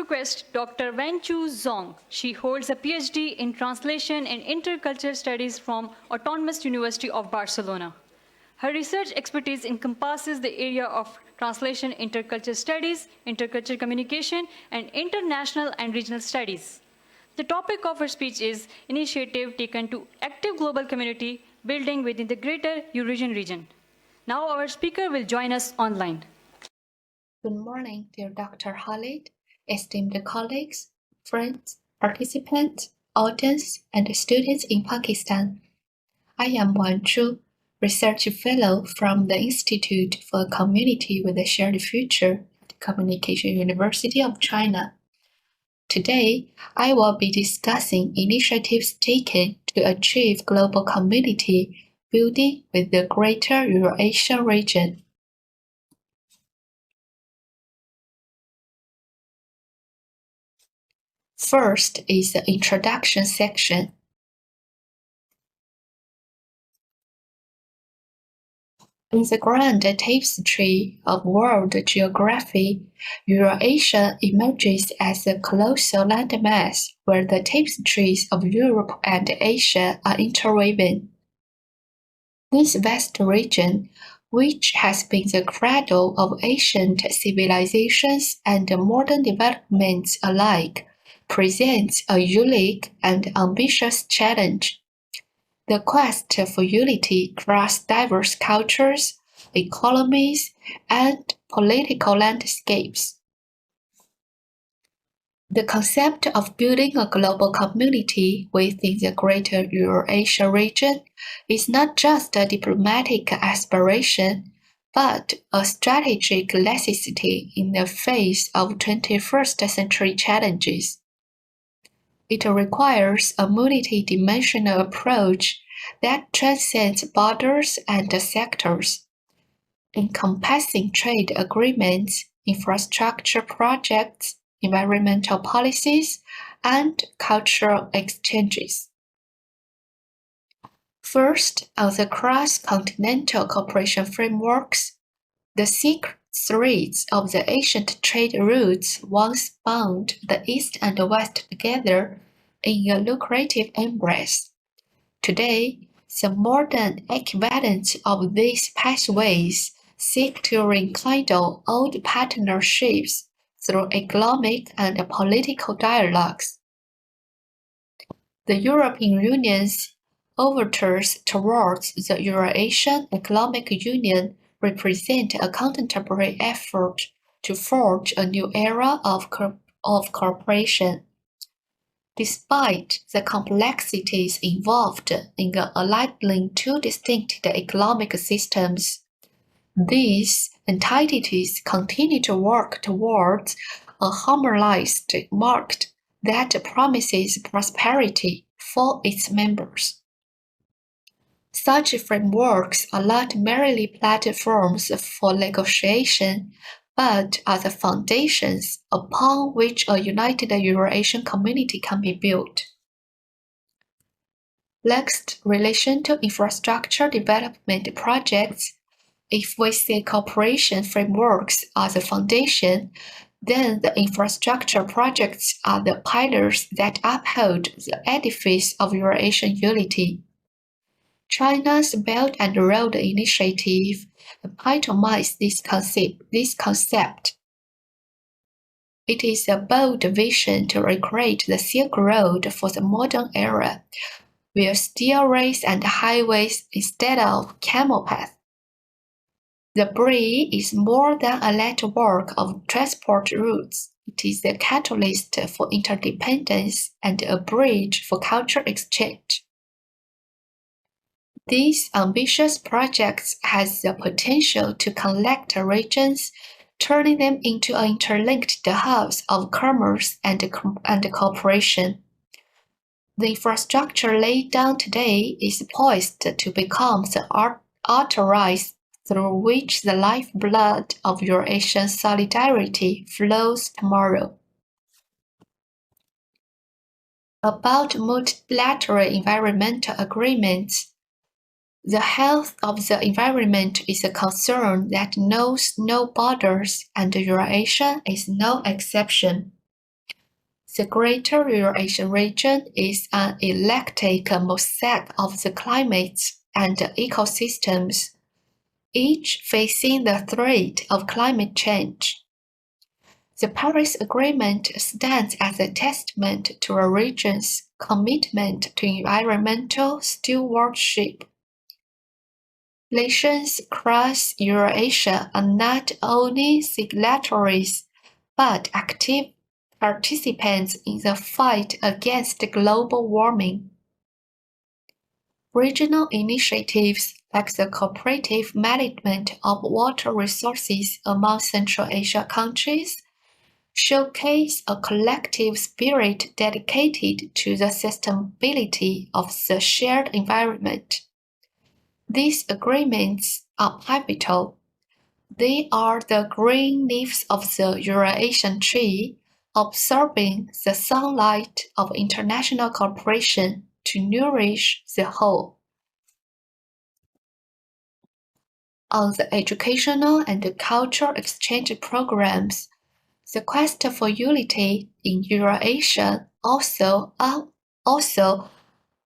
request Dr. Wanchu Zhong. She holds a PhD in Translation and Intercultural Studies from Autonomous University of Barcelona. Her research expertise encompasses the area of translation, intercultural studies, intercultural communication, and international and regional studies. The topic of her speech is Initiative Taken to Active Global Community Building within the Greater Eurasian Region. Now our speaker will join us online. Good morning, dear Dr. Khalid, esteemed colleagues, friends, participants, audience, and students in Pakistan. I am Wanchu, Research Fellow from the Institute for a Community with a Shared Future at Communication University of China. Today, I will be discussing initiatives taken to achieve global community building with the Greater Eurasian region. First is the introduction section. In the grand tapestry of world geography, Eurasia emerges as a colossal landmass where the tapestries of Europe and Asia are interwoven. This vast region, which has been the cradle of ancient civilizations and modern developments alike, presents a unique and ambitious challenge. The quest for unity across diverse cultures, economies, and political landscapes. The concept of building a global community within the Greater Eurasia region is not just a diplomatic aspiration, but a strategic necessity in the face of 21st century challenges. It requires a multi-dimensional approach that transcends borders and sectors, encompassing trade agreements, infrastructure projects, environmental policies, and cultural exchanges. First, on the cross-continental cooperation frameworks, the secret threads of the ancient trade routes once bound the East and the West together in a lucrative embrace. Today, the modern equivalents of these pathways seek to rekindle old partnerships through economic and political dialogues. The European Union's overtures towards the Eurasian Economic Union represent a contemporary effort to forge a new era of cooperation. Despite the complexities involved in aligning two distinct economic systems, these entities continue to work towards a harmonized market that promises prosperity for its members. Such frameworks are not merely platforms for negotiation, but are the foundations upon which a united Eurasian community can be built. Next, relation to infrastructure development projects. If we say cooperation frameworks are the foundation, then the infrastructure projects are the pillars that uphold the edifice of Eurasian unity. China's Belt and Road Initiative epitomizes this concept. It is a bold vision to recreate the Silk Road for the modern era, with steel rails and highways instead of camel paths. The bridge is more than a network of transport routes. It is a catalyst for interdependence and a bridge for cultural exchange. These ambitious projects have the potential to connect regions, turning them into interlinked hubs of commerce and cooperation. The infrastructure laid down today is poised to become the arteries through which the lifeblood of Eurasian solidarity flows tomorrow. About multilateral environmental agreements, the health of the environment is a concern that knows no borders, and Eurasia is no exception. The Greater Eurasian region is an eclectic mosaic of the climates and ecosystems, each facing the threat of climate change. The Paris Agreement stands as a testament to a region's commitment to environmental stewardship. Nations across Eurasia are not only signatories but active participants in the fight against global warming. Regional initiatives like the cooperative management of water resources among Central Asia countries showcase a collective spirit dedicated to the sustainability of the shared environment. These agreements are pivotal. They are the green leaves of the Eurasian tree, absorbing the sunlight of international cooperation to nourish the whole. On the educational and cultural exchange programs, the quest for unity in Eurasia also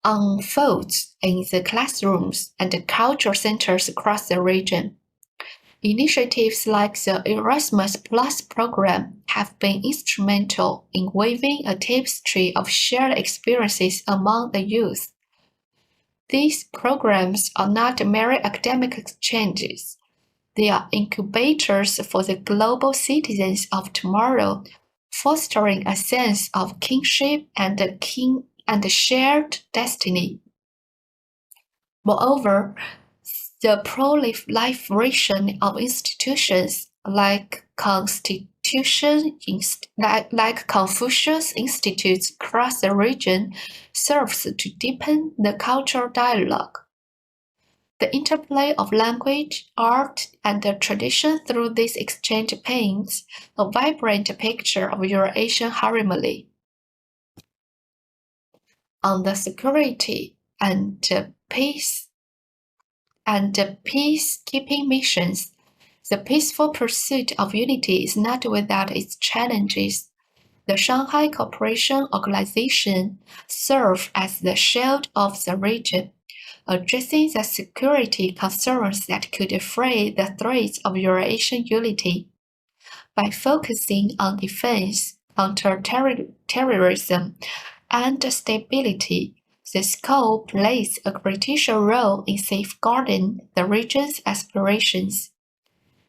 unfolds in the classrooms and cultural centers across the region. Initiatives like the Erasmus Plus program have been instrumental in weaving a tapestry of shared experiences among the youth. These programs are not mere academic exchanges. They are incubators for the global citizens of tomorrow, fostering a sense of kinship and shared destiny. Moreover, the proliferation of institutions like Confucius Institutes across the region serves to deepen the cultural dialogue. The interplay of language, art, and tradition through this exchange paints a vibrant picture of Eurasian harmony. On the security and peacekeeping missions, the peaceful pursuit of unity is not without its challenges. The Shanghai Cooperation Organization serves as the shield of the region, addressing the security concerns that could fray the threads of Eurasian unity. By focusing on defense, counterterrorism, and stability, the scope plays a critical role in safeguarding the region's aspirations.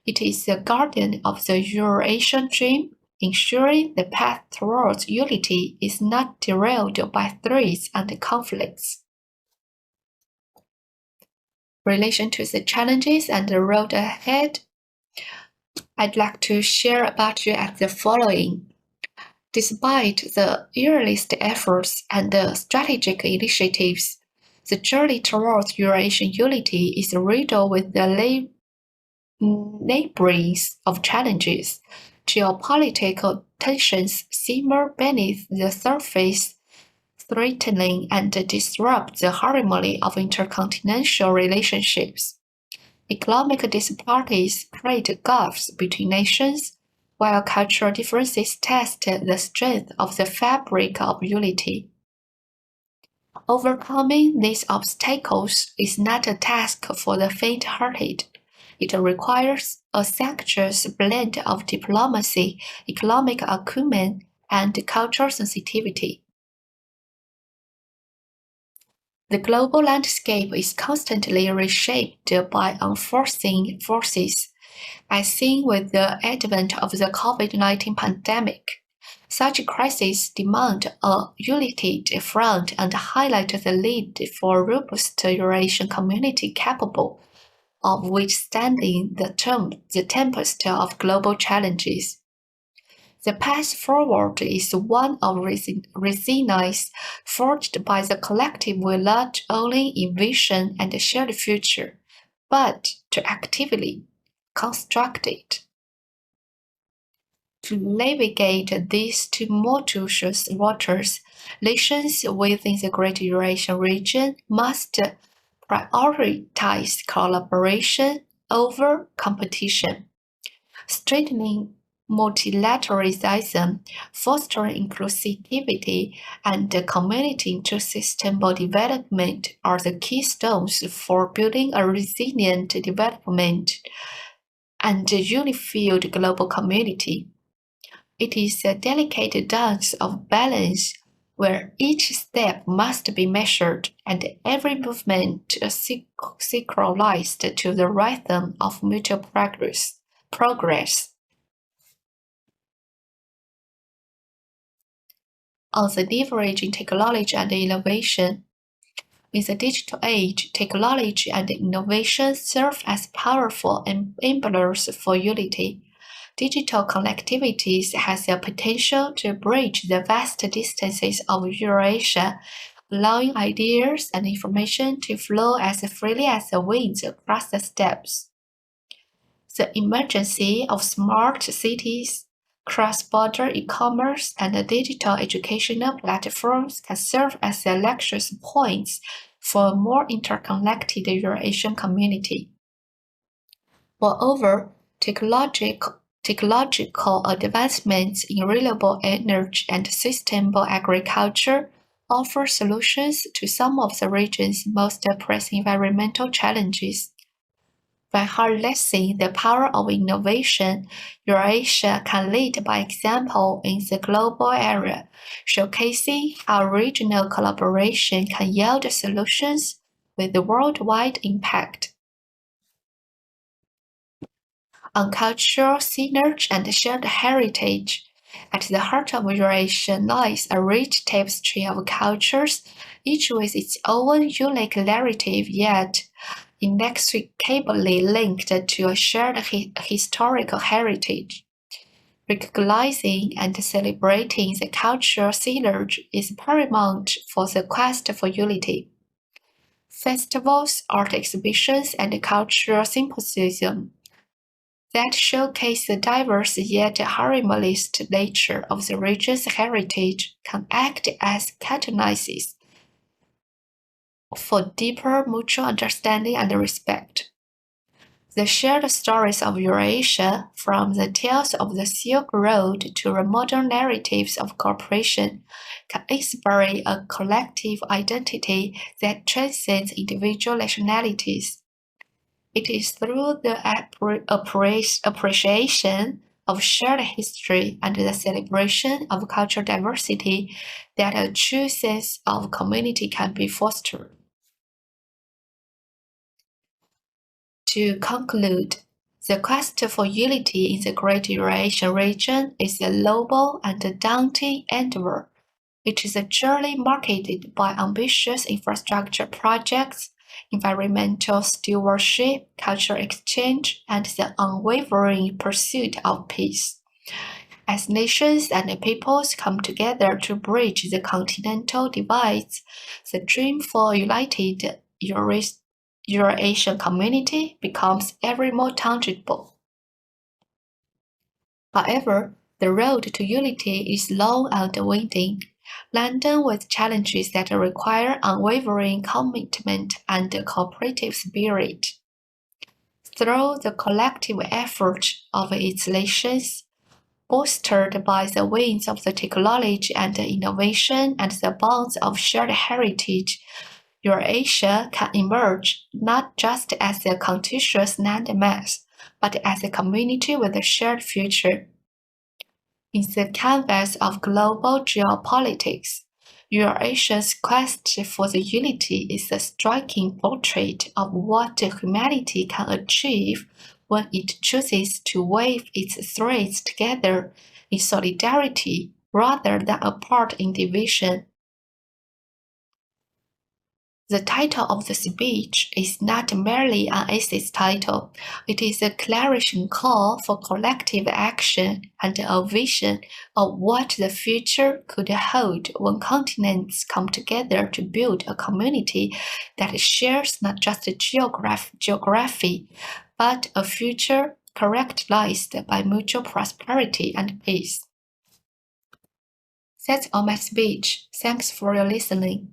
It is the guardian of the Eurasian dream, ensuring the path towards unity is not derailed by threats and conflicts. In relation to the challenges and the road ahead, I'd like to share about you as the following. Despite the earliest efforts and the strategic initiatives, the journey towards Eurasian unity is riddled with the labyrinth of challenges. Geopolitical tensions simmer beneath the surface, threatening and disrupt the harmony of intercontinental relationships. Economic disparities create gulfs between nations, while cultural differences test the strength of the fabric of unity. Overcoming these obstacles is not a task for the faint-hearted. It requires a sumptuous blend of diplomacy, economic acumen, and cultural sensitivity. The global landscape is constantly reshaped by unforeseen forces. As seen with the advent of the COVID-19 pandemic, such crises demand a united front and highlight the need for a robust Eurasian community capable of withstanding the tempest of global challenges. The path forward is one of resilience forged by the collective will not only envision and share the future, but to actively construct it. To navigate these tumultuous waters, nations within the Greater Eurasian region must prioritize collaboration over competition, strengthening multilateralism, fostering inclusivity, and committing to sustainable development are the keystones for building a resilient development and unified global community. It is a delicate dance of balance where each step must be measured and every movement synchronized to the rhythm of mutual progress. On the leveraging technology and innovation. In the digital age, technology and innovation serve as powerful enablers for unity. Digital connectivity has the potential to bridge the vast distances of Eurasia, allowing ideas and information to flow as freely as the winds across the steppes. The emergence of smart cities, cross-border e-commerce, and digital educational platforms can serve as election points for a more interconnected Eurasian community. Moreover, technological advancements in renewable energy and sustainable agriculture offer solutions to some of the region's most pressing environmental challenges. By harnessing the power of innovation, Eurasia can lead by example in the global area, showcasing how regional collaboration can yield solutions with worldwide impact. On cultural synergy and shared heritage, at the heart of Eurasia lies a rich tapestry of cultures, each with its own unique narrative yet inextricably linked to a shared historical heritage. Recognizing and celebrating the cultural synergy is paramount for the quest for unity. Festivals, art exhibitions, and cultural symposiums that showcase the diverse yet harmonious nature of the region's heritage can act as catalysts for deeper mutual understanding and respect. The shared stories of Eurasia, from the tales of the Silk Road to the modern narratives of cooperation, can inspire a collective identity that transcends individual nationalities. It is through the appreciation of shared history and the celebration of cultural diversity that a true sense of community can be fostered. To conclude, the quest for unity in the Great Eurasian region is a noble and daunting endeavor. It is a journey marked by ambitious infrastructure projects, environmental stewardship, cultural exchange, and the unwavering pursuit of peace. As nations and peoples come together to bridge the continental divides, the dream for united Eurasian community becomes ever more tangible. However, the road to unity is long and winding, laden with challenges that require unwavering commitment and cooperative spirit. Through the collective effort of its nations, bolstered by the winds of the technology and innovation and the bonds of shared heritage, Eurasia can emerge not just as a contiguous landmass, but as a community with a shared future. In the canvas of global geopolitics, Eurasia's quest for the unity is a striking portrait of what humanity can achieve when it chooses to weave its threads together in solidarity rather than apart in division. The title of the speech is not merely an essay title, it is a clarion call for collective action and a vision of what the future could hold when continents come together to build a community that shares not just geography, but a future characterized by mutual prosperity and peace. That's all my speech. Thanks for your listening.